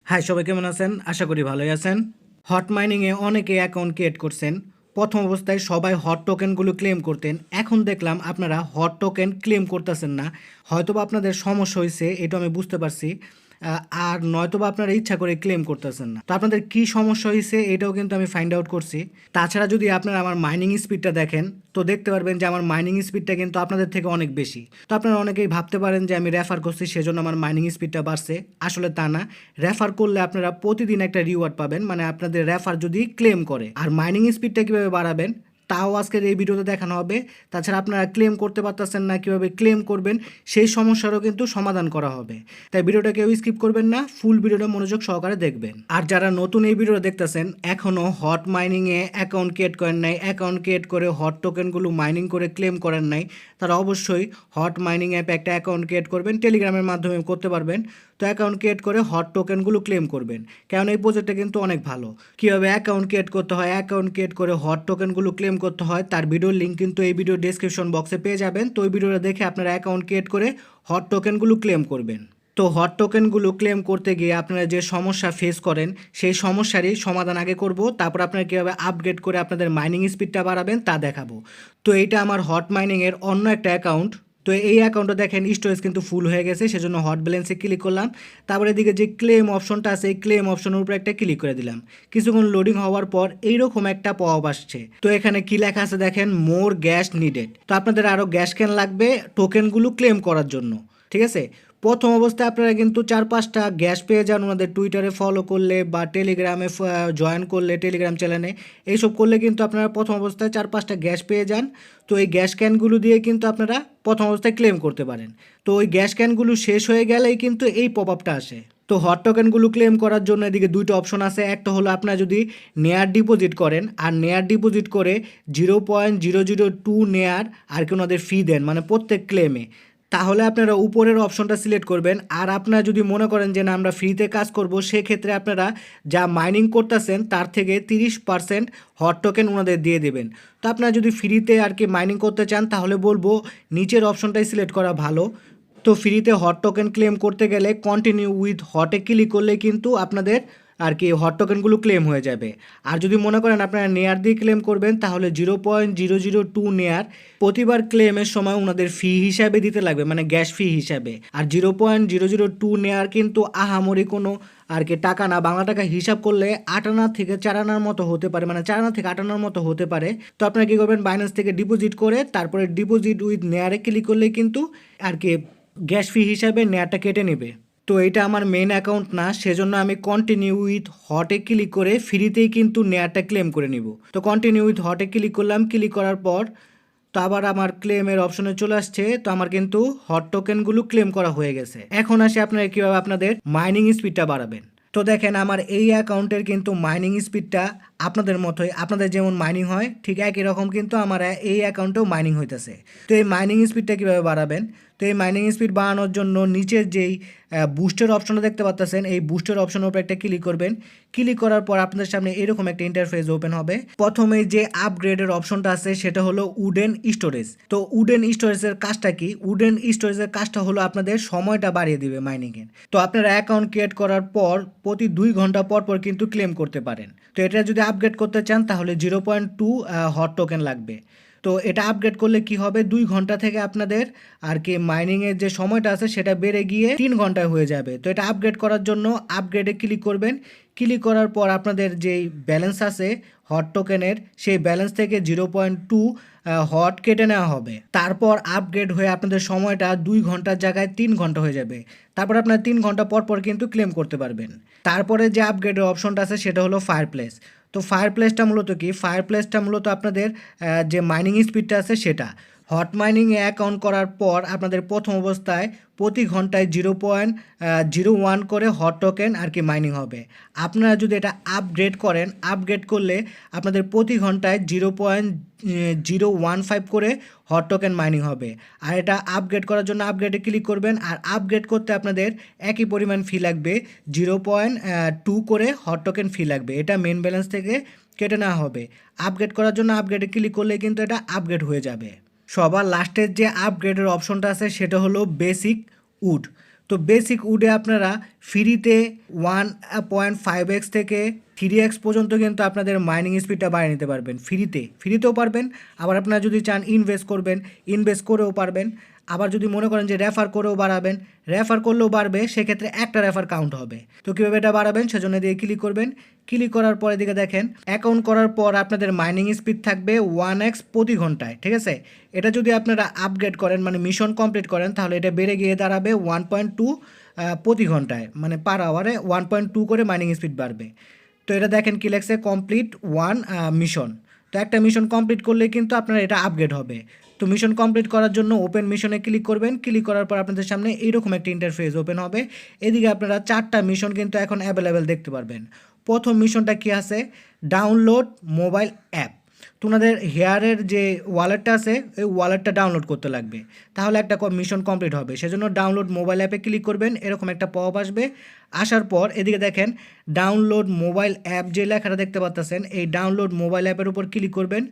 High, সবাই কেমন আছেন? আশা করি ভালোই আছেন। হট মাইনিংয়ে অনেকে অ্যাকাউন্ট ক্রিয়েট করছেন। প্রথম অবস্থায় সবাই হট টোকেনগুলো ক্লেম করতেন। এখন দেখলাম আপনারা হট টোকেন ক্লেম করতেছেন না। হয়তোবা আপনাদের সমস্যা হয়েছে, এটা আমি বুঝতে পারছি। আর নয়তোবা আপনারা ইচ্ছা করে ক্লেম করতেছেন না। তো আপনাদের কি সমস্যা হয়েছে এটাও কিন্তু আমি ফাইন্ড আউট করছি। তাছাড়া যদি আপনারা আমার মাইনিং স্পিডটা দেখেন তো দেখতে পারবেন যে আমার মাইনিং স্পিডটা কিন্তু আপনাদের থেকে অনেক বেশি। তো আপনারা অনেকেই ভাবতে পারেন যে আমি রেফার করছি সেজন্য আমার মাইনিং স্পিডটা বাড়ছে। আসলে তা না। রেফার করলে আপনারা প্রতিদিন একটা রিওয়ার্ড পাবেন, মানে আপনাদের রেফার যদি ক্লেম করে। আর মাইনিং স্পিডটা কীভাবে বাড়াবেন তাও আজকের এই ভিডিওতে দেখানো হবে। তাছাড়া আপনারা ক্লেম করতে পারতেছেন না, কীভাবে ক্লেম করবেন সেই সমস্যারও কিন্তু সমাধান করা হবে। তাই ভিডিওটা কেউ স্কিপ করবেন না, ফুল ভিডিওটা মনোযোগ সহকারে দেখবেন। আর যারা নতুন এই ভিডিওটা দেখতেছেন, এখনও হট মাইনিংয়ে অ্যাকাউন্ট ক্রিয়েট করেন নাই, অ্যাকাউন্ট ক্রিয়েট করে হট টোকেনগুলো মাইনিং করে ক্লেম করেন নাই, তারা অবশ্যই হট মাইনিং অ্যাপে একটা অ্যাকাউন্ট ক্রিয়েট করবেন। টেলিগ্রামের মাধ্যমে করতে পারবেন। তো অ্যাকাউন্ট ক্রিয়েট করে হট টোকেনগুলো ক্লেম করবেন, কারণ এই প্রজেক্টটা কিন্তু অনেক ভালো। কীভাবে অ্যাকাউন্ট ক্রিয়েট করতে হয়, অ্যাকাউন্ট ক্রিয়েট করে হট টোকেনগুলো ক্লেম করতে হয় তার ভিডিওর লিঙ্ক কিন্তু এই ভিডিও ডেসক্রিপশন বক্সে পেয়ে যাবেন। তো ওই ভিডিওটা দেখে আপনারা অ্যাকাউন্ট ক্রিয়েট করে হট টোকেনগুলো ক্লেম করবেন। তো হট টোকেনগুলো ক্লেম করতে গিয়ে আপনারা যে সমস্যা ফেস করেন সেই সমস্যারই সমাধান আগে করব, তারপর আপনারা কীভাবে আপগ্রেড করে আপনাদের মাইনিং স্পিডটা বাড়াবেন তা দেখাবো। তো এইটা আমার হট মাইনিংয়ের অন্য একটা অ্যাকাউন্ট। তো এই অ্যাকাউন্টে দেখেন স্টোরেজ কিন্তু ফুল হয়ে গেছে, সেজন্য হট ব্যালেন্সে ক্লিক করলাম। তারপরে এদিকে যে ক্লেম অপশনটা আছে এই ক্লেম অপশনের উপরে একটা ক্লিক করে দিলাম। কিছুক্ষণ লোডিং হওয়ার পর এইরকম একটা পপ আসছে। তো এখানে কি লেখা আছে দেখেন, মোর গ্যাস নিডেড। তো আপনাদের আরও গ্যাস ক্যান লাগবে টোকেনগুলো ক্লেম করার জন্য, ঠিক আছে। প্রথম অবস্থায় আপনারা কিন্তু 4-5টা গ্যাস পেয়ে যান ওনাদের টুইটারে ফলো করলে বা টেলিগ্রামে জয়েন করলে, টেলিগ্রাম চ্যানেলে এইসব করলে কিন্তু আপনারা প্রথম অবস্থায় 4-5টা গ্যাস পেয়ে যান। তো এই গ্যাস ক্যানগুলো দিয়ে কিন্তু আপনারা প্রথম অবস্থায় ক্লেম করতে পারেন। তো ওই গ্যাস ক্যানগুলো শেষ হয়ে গেলেই কিন্তু এই পপ আপটা আসে। তো হট টোকেনগুলো ক্লেম করার জন্য এদিকে দুইটা অপশন আছে। একটা হলো আপনারা যদি নেয়ার ডিপোজিট করেন, আর নেয়ার ডিপোজিট করে 0.002 নেয়ার আর কি ওনাদের ফি দেন, মানে প্রত্যেক ক্লেমে, তাহলে আপনারা উপরের অপশনটা সিলেক্ট করবেন। আর আপনারা যদি মনে করেন যে না আমরা ফ্রিতে কাজ করব, সেক্ষেত্রে আপনারা যা মাইনিং করতেছেন তার থেকে 30% হট টোকেন ওনাদের দিয়ে দেবেন। তো আপনারা যদি ফ্রিতে আর কি মাইনিং করতে চান তাহলে বলবো নিচের অপশনটাই সিলেক্ট করা ভালো। তো ফ্রিতে হট টোকেন ক্লেম করতে গেলে কন্টিনিউ উইথ হটে ক্লিক করলে কিন্তু আপনাদের আর কি হট টোকেনগুলো ক্লেম হয়ে যাবে। আর যদি মনে করেন আপনারা নেয়ার দিয়ে ক্লেম করবেন তাহলে 0.002 নেয়ার প্রতিবার ক্লেমের সময় ওনাদের ফি হিসাবে দিতে লাগবে, মানে গ্যাস ফি হিসাবে। আর 0.002 নেয়ার কিন্তু আহামরি কোনো আর কি টাকা না, বাংলা টাকা হিসাব করলে 8 আনা থেকে 4 আনার মতো হতে পারে, মানে 4 আনা থেকে 8 আনার মতো হতে পারে। তো আপনারা কী করবেন, বাইন্যান্স থেকে ডিপোজিট করে তারপরে ডিপোজিট উইথ নেয়ারে ক্লিক করলেই কিন্তু আর কি গ্যাস ফি হিসাবে নেয়ারটা কেটে নেবে। তো এটা আমার মেন অ্যাকাউন্ট না, সেজন্য আমি কন্টিনিউ উইথ হটে ক্লিক করে ফ্রিতেই কিন্তু নেয়ারটা ক্লেম করে নিব। তো কন্টিনিউ উইথ হটে ক্লিক করলাম, ক্লিক করার পর তো আবার আমার ক্লেমের অপশনে চলে আসছে। তো আমার কিন্তু হট টোকেনগুলো ক্লেম করা হয়ে গেছে। এখন আসে আপনারা কীভাবে আপনাদের মাইনিং স্পিডটা বাড়াবেন। তো দেখেন আমার এই অ্যাকাউন্টের কিন্তু মাইনিং স্পিডটা আপনাদের মতোই, আপনাদের যেমন মাইনিং হয় ঠিক একই রকম কিন্তু আমার এই অ্যাকাউন্টেও মাইনিং হইতেছে। তো এই মাইনিং স্পিডটা কীভাবে বাড়াবেন, তো এই মাইনিং স্পিড বাড়ানোর জন্য নিচের যেই বুস্টের অপশনটা দেখতে পাচ্ছেন এই বুস্টের অপশনের উপর একটা ক্লিক করবেন। ক্লিক করার পর আপনাদের সামনে এরকম একটা ইন্টারফেস ওপেন হবে। প্রথমে যে আপগ্রেডের অপশনটা আছে সেটা হলো উডেন স্টোরেজ। তো উডেন স্টোরেজের কাজটা কি, উডেন স্টোরেজের কাজটা হলো আপনাদের সময়টা বাড়িয়ে দিবে মাইনিংয়ের। তো আপনারা অ্যাকাউন্ট ক্রিয়েট করার পর প্রতি 2 ঘন্টা পর পর কিন্তু ক্লেম করতে পারেন। তো এটা যদি আপগ্রেড করতে চান তাহলে 0.2 হট টোকেন লাগবে। তো এটা আপগ্রেড করলে কি হবে, 2 ঘন্টা থেকে আপনাদের আর কি মাইনিংয়ের যে সময়টা আছে সেটা বেড়ে গিয়ে 3 ঘন্টায় হয়ে যাবে। তো এটা আপগ্রেড করার জন্য আপগ্রেডে ক্লিক করবেন। ক্লিক করার পর আপনাদের যেই ব্যালেন্স আছে হট টোকেনের সেই ব্যালেন্স থেকে 0.2 হট কেটে নেওয়া হবে। তারপর আপগ্রেড হয়ে আপনাদের সময়টা 2 ঘন্টার জায়গায় 3 ঘন্টা হয়ে যাবে। তারপর আপনার 3 ঘন্টা পর পর কিন্তু ক্লেম করতে পারবেন। তারপরে যে আপগ্রেডের অপশনটা আছে সেটা হলো ফায়ারপ্লেস। তো ফায়ারপ্লেসটা মূলত কি, ফায়ারপ্লেসটা মূলত আপনাদের যে মাইনিং স্পিডটা আছে সেটা। হট মাইনিংয়ে অ্যাকাউন্ট করার পর আপনাদের প্রথম অবস্থায় প্রতি ঘন্টায় 0.01 করে হট টোকেন আর কি মাইনিং হবে। আপনারা যদি এটা আপগ্রেড করেন, আপগ্রেড করলে আপনাদের প্রতি ঘন্টায় 0.015 করে হট টোকেন মাইনিং হবে। আর এটা আপগ্রেড করার জন্য আপগ্রেডে ক্লিক করবেন। আর আপগ্রেড করতে আপনাদের একই পরিমাণ ফি লাগবে, 0.2 করে হট টোকেন ফি লাগবে। এটা মেন ব্যালেন্স থেকে কেটে নেওয়া হবে। আপগ্রেড করার জন্য আপগ্রেডে ক্লিক করলে কিন্তু এটা আপগ্রেড হয়ে যাবে। সবার লাস্টের যে আপগ্রেডের অপশনটা আছে সেটা হলো বেসিক উড। তো বেসিক উডে আপনারা ফ্রিতে 1.5x থেকে 3x পর্যন্ত কিন্তু আপনাদের মাইনিং স্পিডটা বাড়িয়ে নিতে পারবেন ফ্রিতেও পারবেন। আবার আপনারা যদি চান ইনভেস্ট করবেন, ইনভেস্ট করেও পারবেন। আবার যদি মনে করেন যে রেফার করেও বাড়াবেন, রেফার করলেও বাড়বে, সেক্ষেত্রে একটা রেফার কাউন্ট হবে। তো কীভাবে এটা বাড়াবেন, সেজন্য দিয়ে ক্লিক করবেন। ক্লিক করার পরে দিকে দেখেন অ্যাকাউন্ট করার পর আপনাদের মাইনিং স্পিড থাকবে 1x প্রতি ঘন্টায়, ঠিক আছে। এটা যদি আপনারা আপগ্রেড করেন মানে মিশন কমপ্লিট করেন তাহলে এটা বেড়ে গিয়ে দাঁড়াবে 1.2 প্রতি ঘন্টায়, মানে পার আওয়ারে 1.2 করে মাইনিং স্পিড বাড়বে। তো এটা দেখেন কি লেখছে, কমপ্লিট 1 মিশন। তো একটা মিশন কমপ্লিট করলে কিন্তু আপনার এটা আপগ্রেড হবে। তো মিশন কমপ্লিট করার জন্য ওপেন মিশনে ক্লিক করবেন। ক্লিক করার পর আপনাদের সামনে এইরকম একটা ইন্টারফেস ওপেন হবে। এদিকে আপনারা 4টা মিশন কিন্তু এখন অ্যাভেলেবেল দেখতে পারবেন। প্রথম মিশনটা কি আছে, ডাউনলোড মোবাইল অ্যাপ। তোমাদের হেয়ারের যে ওয়ালেটটা আছে ওই ওয়ালেটটা ডাউনলোড করতে লাগবে, তাহলে একটা মিশন কমপ্লিট হবে। সেজন্য ডাউনলোড মোবাইল অ্যাপে ক্লিক করবেন। এরকম একটা পপ আসবে। আসার পর এদিকে দেখেন ডাউনলোড মোবাইল অ্যাপ যে লেখাটা দেখতে পাচ্ছেন, এই ডাউনলোড মোবাইল অ্যাপের উপর ক্লিক করবেন।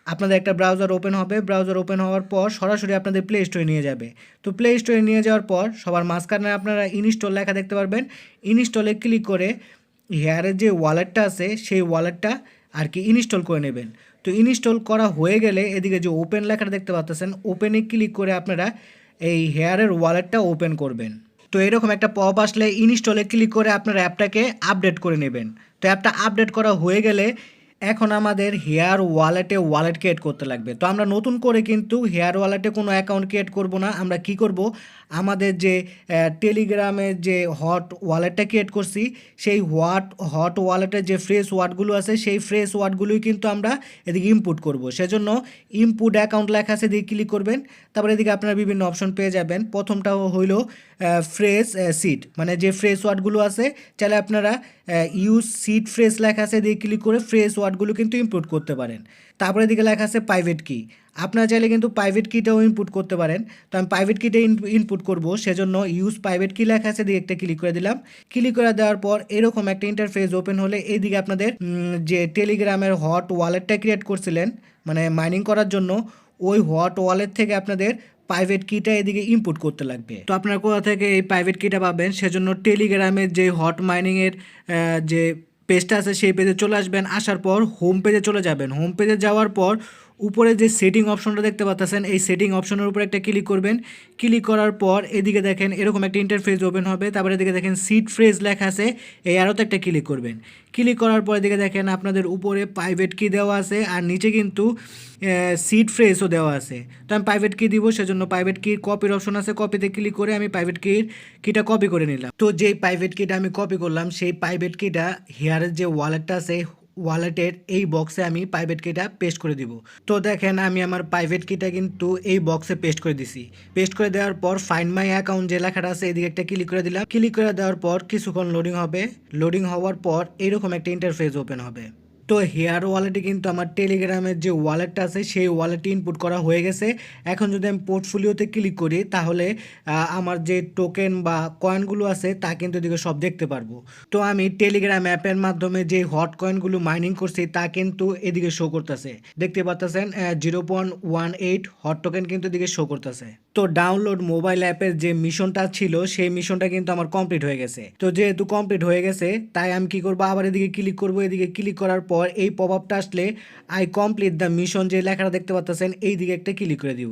আপনাদের একটা ব্রাউজার ওপেন হবে। ব্রাউজার ওপেন হওয়ার পর সরাসরি আপনাদের প্লে স্টোরে নিয়ে যাবে। তো প্লে স্টোরে নিয়ে যাওয়ার পর সবার মাঝখানে আপনারা ইনস্টল লেখা দেখতে পারবেন। ইনস্টলে ক্লিক করে হেয়ারের যে ওয়ালেটটা আছে সেই ওয়ালেটটা আর কি ইনস্টল করে নেবেন। তো ইনস্টল করা হয়ে গেলে এদিকে যে ওপেন লেখাটা দেখতে পাচ্ছেন, ওপেনে ক্লিক করে আপনারা এই হেয়ারের ওয়ালেটটা ওপেন করবেন। তো এরকম একটা পপ আসলে ইনস্টলে ক্লিক করে আপনারা অ্যাপটাকে আপডেট করে নেবেন। তো অ্যাপটা আপডেট করা হয়ে গেলে এখন আমাদের হেয়ার ওয়ালেটে ওয়ালেট ক্রিয়েট করতে লাগবে। তো আমরা নতুন করে কিন্তু হেয়ার ওয়ালেটে কোনো অ্যাকাউন্ট ক্রিয়েট করব না। আমরা কি করব, আমাদের যে টেলিগ্রামের যে হট ওয়ালেটটা ক্রিয়েট করছি সেই হট ওয়ালেটের যে ফ্রেশ ওয়ার্ডগুলো আছে সেই ফ্রেশ ওয়ার্ডগুলোই কিন্তু আমরা এদিকে ইনপুট করব। সেজন্য ইনপুট অ্যাকাউন্ট লেখা আছে, দিয়ে ক্লিক করবেন। তারপরে এদিকে আপনারা বিভিন্ন অপশন পেয়ে যাবেন। প্রথমটা হইল ফ্রেশ সিট, মানে যে ফ্রেশ ওয়ার্ডগুলো আছে চাইলে আপনারা ইউজ সিট ফ্রেশ লেখা আছে, দিয়ে ক্লিক করে ফ্রেশ ওয়ার্ডগুলো কিন্তু ইনপুট করতে পারেন। তারপরে দিকে লেখা আছে প্রাইভেট কি, আপনারা চাইলে কিন্তু প্রাইভেট কিটাও ইনপুট করতে পারেন। তো আমি প্রাইভেট কিটা ইনপুট করব, সেজন্য ইউজ প্রাইভেট কি লেখা আছে দিয়ে একটা ক্লিক করে দিলাম। ক্লিক করে দেওয়ার পর এরকম একটা ইন্টারফেস ওপেন হলে এইদিকে আপনাদের যে টেলিগ্রামের হট ওয়ালেটটা ক্রিয়েট করছিলেন মানে মাইনিং করার জন্য, ওই হট ওয়ালেট থেকে আপনাদের প্রাইভেট কিটা এদিকে ইনপুট করতে লাগবে। তো আপনারা কোথা থেকে এই প্রাইভেট কিটা পাবেন, সেজন্য টেলিগ্রামের যে হট মাইনিংয়ের যে পেজটা আছে সেই পেজে চলে আসবেন। আসার পর হোম পেজে চলে যাবেন। হোম পেজে যাওয়ার পর উপরে যে সেটিং অপশনটা দেখতে পাচ্ছেন, এই সেটিং অপশনের উপর একটা ক্লিক করবেন। ক্লিক করার পর এদিকে দেখেন এরকম একটা ইন্টারফেস ওপেন হবে। তারপরে এদিকে দেখেন সিট ফ্রেজ লেখা আছে, এই আরোতে একটা ক্লিক করবেন। ক্লিক করার পর এদিকে দেখেন আপনাদের উপরে প্রাইভেট কি দেওয়া আছে আর নিচে কিন্তু সিট ফ্রেজও দেওয়া আছে। তো আমি প্রাইভেট কি দিব, সেজন্য প্রাইভেট কির কপির অপশন আছে, কপিতে ক্লিক করে আমি প্রাইভেট কিটা কপি করে নিলাম। তো যেই প্রাইভেট কিটা আমি কপি করলাম সেই প্রাইভেট কিটা হেয়ারের যে ওয়ালেটটা আছে ওয়ালেটের এই বক্সে আমি প্রাইভেট কিটা পেস্ট করে দিব। তো দেখেন আমি আমার প্রাইভেট কিটা কিন্তু এই বক্সে পেস্ট করে দিছি। পেস্ট করে দেওয়ার পর ফাইন্ড মাই অ্যাকাউন্ট যে লেখাটা আছে এদিকে একটা ক্লিক করে দিলাম। ক্লিক করে দেওয়ার পর কিছুক্ষণ লোডিং হবে। লোডিং হওয়ার পর এরকম একটা ইন্টারফেস ওপেন হবে। তো হেয়ার ওয়ালেটে কিন্তু আমার টেলিগ্রামের যে ওয়ালেটটা আছে সেই ওয়ালেটটি ইনপুট করা হয়ে গেছে। এখন যদি আমি পোর্টফোলিওতে ক্লিক করি তাহলে আমার যে টোকেন বা কয়েনগুলো আছে তা কিন্তু এদিকে সব দেখতে পারবো। তো আমি টেলিগ্রাম অ্যাপের মাধ্যমে যে হট কয়েনগুলো মাইনিং করছি তা কিন্তু এদিকে শো করতেছে, দেখতে পাচ্ছেন 0.18 হট টোকেন কিন্তু এদিকে শো করতেছে। তো ডাউনলোড মোবাইল অ্যাপের যে মিশনটা ছিল সেই মিশনটা কিন্তু আমার কমপ্লিট হয়ে গেছে। তো যেহেতু কমপ্লিট হয়ে গেছে তাই আমি কি করবো, আবার এদিকে ক্লিক করবো। এদিকে ক্লিক করার পর এই পপ আপটা আসলে আই কমপ্লিট দ্য মিশন যে লেখাটা দেখতে পাচ্ছেন এই দিকে একটা ক্লিক করে দিব,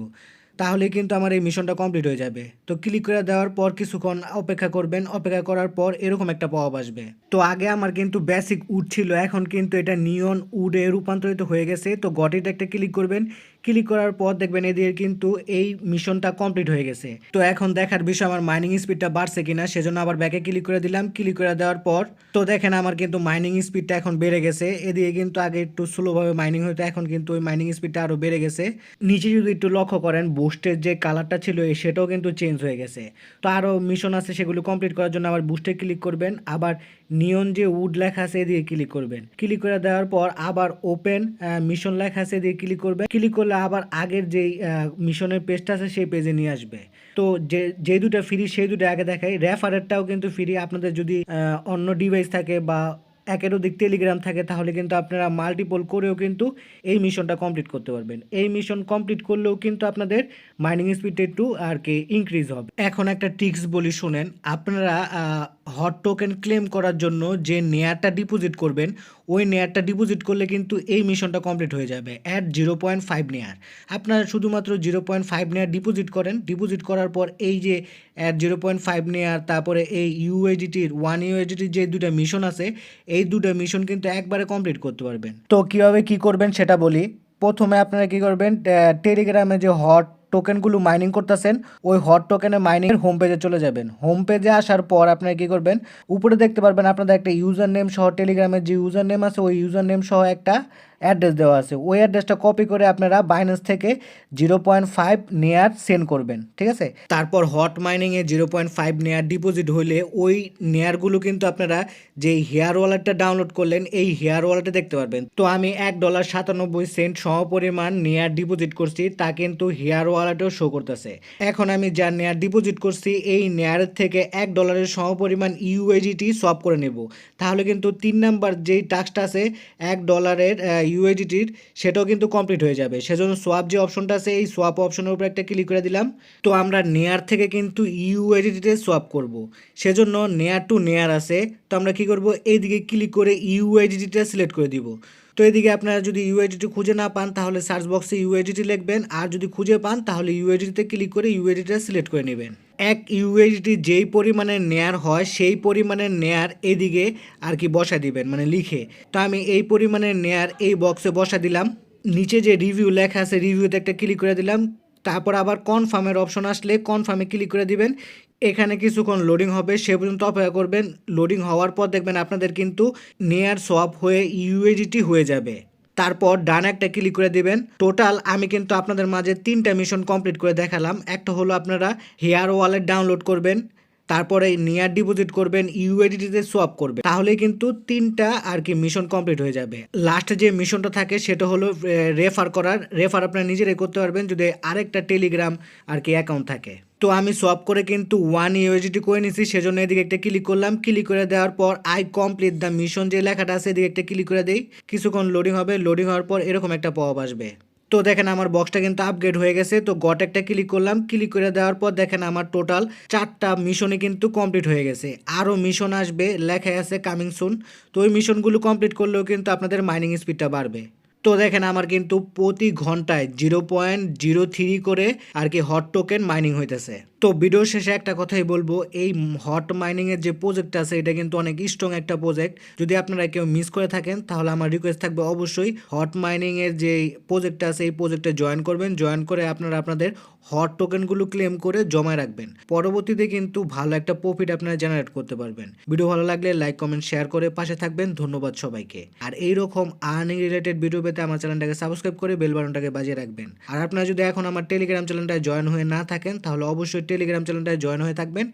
তাহলে কিন্তু আমার এই মিশনটা কমপ্লিট হয়ে যাবে। তো ক্লিক করে দেওয়ার পর কিছুক্ষণ অপেক্ষা করবেন। অপেক্ষা করার পর এরকম একটা পপ আপ আসবে। তো আগে আমার কিন্তু বেসিক উড ছিল, এখন কিন্তু এটা নিয়ন উডে রূপান্তরিত হয়ে গেছে। তো গটিতে একটা ক্লিক করবেন। ক্লিক করার পর দেখবেন এদিকে কিন্তু এই মিশনটা কমপ্লিট হয়ে গেছে। তো এখন দেখার বিষয় আমার মাইনিং স্পিডটা বাড়ছে কিনা, সেজন্য আবার ব্যাকে ক্লিক করে দিলাম। ক্লিক করে দেওয়ার পর তো দেখেন আমার কিন্তু মাইনিং স্পিডটা এখন বেড়ে গেছে। এদিকে কিন্তু আগে একটু স্লোভাবে মাইনিং হতো, এখন কিন্তু ওই মাইনিং স্পিডটা আরও বেড়ে গেছে। নিচে যদি একটু লক্ষ্য করেন বুস্টের যে কালারটা ছিল সেটাও কিন্তু চেঞ্জ হয়ে গেছে। তো আরও মিশন আছে সেগুলো কমপ্লিট করার জন্য আবার বুস্টে ক্লিক করবেন। আবার নিয়ন যে উড লেখা আছে এদিকে ক্লিক করবেন। ক্লিক করে দেওয়ার পর আবার ওপেন মিশন লেখা আছে এদিকে ক্লিক করবেন। ক্লিক করলে আবার আগের যেই মিশনের পেজটা আছে সেই পেজে নিয়ে আসবে। তো যে দুটো ফ্রি সেই দুটো আগে দেখাই। রেফারেরটাও কিন্তু ফ্রি, আপনাদের যদি অন্য ডিভাইস থাকে বা একের অধিক টেলিগ্রাম থাকে তাহলে কিন্তু আপনারা মাল্টিপল করেও কিন্তু এই মিশনটা কমপ্লিট করতে পারবেন। এই মিশন কমপ্লিট করলেও কিন্তু আপনাদের মাইনিং স্পিডটা একটু আর কি ইনক্রিজ হবে। এখন একটা ট্রিক্স বলি শুনেন, আপনারা হট টোকেন ক্লেম করার জন্য যে নেয়ারটা ডিপোজিট করবেন ওই নেয়ারটা ডিপোজিট করলে কিন্তু এই মিশনটা কমপ্লিট হয়ে যাবে অ্যাট 0.5 নেয়ার। আপনারা শুধুমাত্র 0.5 নেয়ার ডিপোজিট করেন, ডিপোজিট করার পর এই যে অ্যাট 0.5 নেয়ার তারপরে এই ইউএসডিটির 1 ইউএসডিটির যে দুটো মিশন আছে এই দুটো মিশন কিন্তু একবারে কমপ্লিট করতে পারবেন। তো কীভাবে কী করবেন সেটা বলি। প্রথমে আপনারা কী করবেন, টেলিগ্রামে যে হট টোকেনগুলো মাইনিং করতেছেন ওই হট টোকেনের মাইনিংয়ের হোম পেজে চলে যাবেন। হোম পেজে আসার পর আপনারা কী করবেন, উপরে দেখতে পারবেন আপনাদের একটা ইউজার নেম সহ টেলিগ্রামের যে ইউজার নেম আছে ওই ইউজার নেম সহ একটা অ্যাড্রেস দেওয়া আছে, ওই অ্যাড্রেসটা কপি করে আপনারা বাইন্যান্স থেকে 0.5 নেয়ার সেন্ড করবেন, ঠিক আছে। তারপর হট মাইনিংয়ে 0.5 নেয়ার ডিপোজিট হলে ওই নেয়ারগুলো কিন্তু আপনারা যেই হেয়ার ওয়ালেটটা ডাউনলোড করলেন এই হেয়ার ওয়ালেটে দেখতে পারবেন। তো আমি $1.97 সমপরিমাণ নেয়ার ডিপোজিট করছি তা কিন্তু হেয়ার ওয়ালেটেও শো করতেছে। এখন আমি যা নেয়ার ডিপোজিট করছি এই নেয়ারের থেকে $1 সমপরিমাণ ইউএসডিটি সোয়াপ করে নেব, তাহলে কিন্তু 3 নাম্বার যেই টাস্কটা আছে $1 ইউএসডিটির সেটাও কিন্তু কমপ্লিট হয়ে যাবে। সেজন্য সোয়াপ যে অপশনটা আছে এই সোয়াপ অপশনের উপর একটা ক্লিক করে দিলাম। তো আমরা নেয়ার থেকে কিন্তু ইউএসডিটিতে সোয়াপ করব, সেজন্য নেয়ার টু নেয়ার আছে। তো আমরা কি করব, এইদিকে ক্লিক করে ইউএসডিটিটা সিলেক্ট করে দিব। তো এদিকে আপনারা যদি ইউএসডিটি খুঁজে না পান তাহলে সার্চ বক্সে ইউএসডিটি লিখবেন, আর যদি খুঁজে পান তাহলে ইউএসডিটিতে ক্লিক করে ইউএসডিটিটা সিলেক্ট করে নেবেন। এক ইউএসডিটি যেই পরিমাণে নেয়ার হয় সেই পরিমাণের নেয়ার এদিকে আর কি বসা দিবেন, মানে লিখে। তো আমি এই পরিমাণের নেয়ার এই বক্সে বসা দিলাম। নিচে যে রিভিউ লেখা আছে রিভিউতে একটা ক্লিক করে দিলাম। তারপর আবার কনফার্মের অপশন আসলে কনফার্মে ক্লিক করে দিবেন। এখানে কিছুক্ষণ লোডিং হবে, সে পর্যন্ত অপেক্ষা করবেন। লোডিং হওয়ার পর দেখবেন আপনাদের কিন্তু নেয়ার সোয়াপ হয়ে ইউএসডিটি হয়ে যাবে। তারপর ডান একটা ক্লিক করে দিবেন। টোটাল আমি কিন্তু আপনাদের মাঝে 3টা মিশন কমপ্লিট করে দেখালাম। একটা হলো আপনারা হেয়ার ওয়ালেট ডাউনলোড করবেন, তারপরে নেয়ার ডিপোজিট করবেন, ইউএসডিটিতে সোয়াপ করবেন, তাহলে কিন্তু 3টা আর কি মিশন কমপ্লিট হয়ে যাবে। লাস্টে যে মিশনটা থাকে সেটা হলো রেফার করার। রেফার আপনারা নিজেরাই করতে পারবেন যদি আরেকটা টেলিগ্রাম আর কি অ্যাকাউন্ট থাকে। তো আমি সোয়াপ করে কিন্তু 1 ইউএসডিটি করে নিছি, সেজন্য এদিকে একটা ক্লিক করলাম। ক্লিক করে দেওয়ার পর আই কমপ্লিট দ্য মিশন যে লেখাটা আছে এদিকে একটা ক্লিক করে দেই। কিছুক্ষণ লোডিং হবে, লোডিং হওয়ার পর এরকম একটা পপ আসবে। তো দেখেন আমার বক্সটা কিন্তু আপগ্রেড হয়ে গেছে। তো গট একটা ক্লিক করলাম, ক্লিক করে দেওয়ার পর দেখেন আমার টোটাল 4টা মিশনে কিন্তু কমপ্লিট হয়ে গেছে। আরও মিশন আসবে, লেখা আছে কামিং সুন। তো ওই মিশনগুলো কমপ্লিট করলেও কিন্তু আপনাদের মাইনিং স্পিডটা বাড়বে। তো দেখেন আমার কিন্তু প্রতি ঘন্টায় 0.03 করে আর কি হট টোকেন মাইনিং হইতেছে। তো ভিডিও শেষে একটা কথাই বলবো, এই হট মাইনিংয়ের যে প্রজেক্ট আছে এটা কিন্তু অনেক স্ট্রং একটা প্রজেক্ট। যদি আপনারা কেউ মিস করে থাকেন তাহলে আমার রিকোয়েস্ট থাকবে অবশ্যই হট মাইনিংয়ের যে প্রজেক্টটা আছে এই প্রজেক্টে জয়েন করবেন। জয়েন করে আপনারা আপনাদের হট টোকেনগুলো ক্লেম করে জমায় রাখবেন, পরবর্তীতে কিন্তু ভালো একটা প্রফিট আপনারা জেনারেট করতে পারবেন। ভিডিও ভালো লাগলে লাইক কমেন্ট শেয়ার করে পাশে থাকবেন। ধন্যবাদ সবাইকে। আর এইরকম আর্নিং রিলেটেড ভিডিও পেতে আমার চ্যানেলটাকে সাবস্ক্রাইব করে বেল বাটনটাকে বাজিয়ে রাখবেন। আর আপনারা যদি এখন আমার টেলিগ্রাম চ্যানেলটায় জয়েন হয়ে না থাকেন তাহলে অবশ্যই টেলিগ্রাম চ্যানেলটায় জয়েন হয়ে থাকবেন,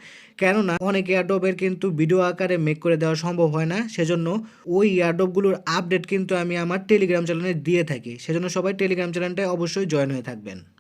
কেননা অনেক এয়ারড্রপের কিন্তু ভিডিও আকারে মেক করে দেওয়া সম্ভব হয় না। সেজন্য ওই এয়ারড্রপগুলোর আপডেট কিন্তু আমি আমার টেলিগ্রাম চ্যানেলে দিয়ে থাকি। সেজন্য সবাই টেলিগ্রাম চ্যানেলটায় অবশ্যই জয়েন হয়ে থাকবেন।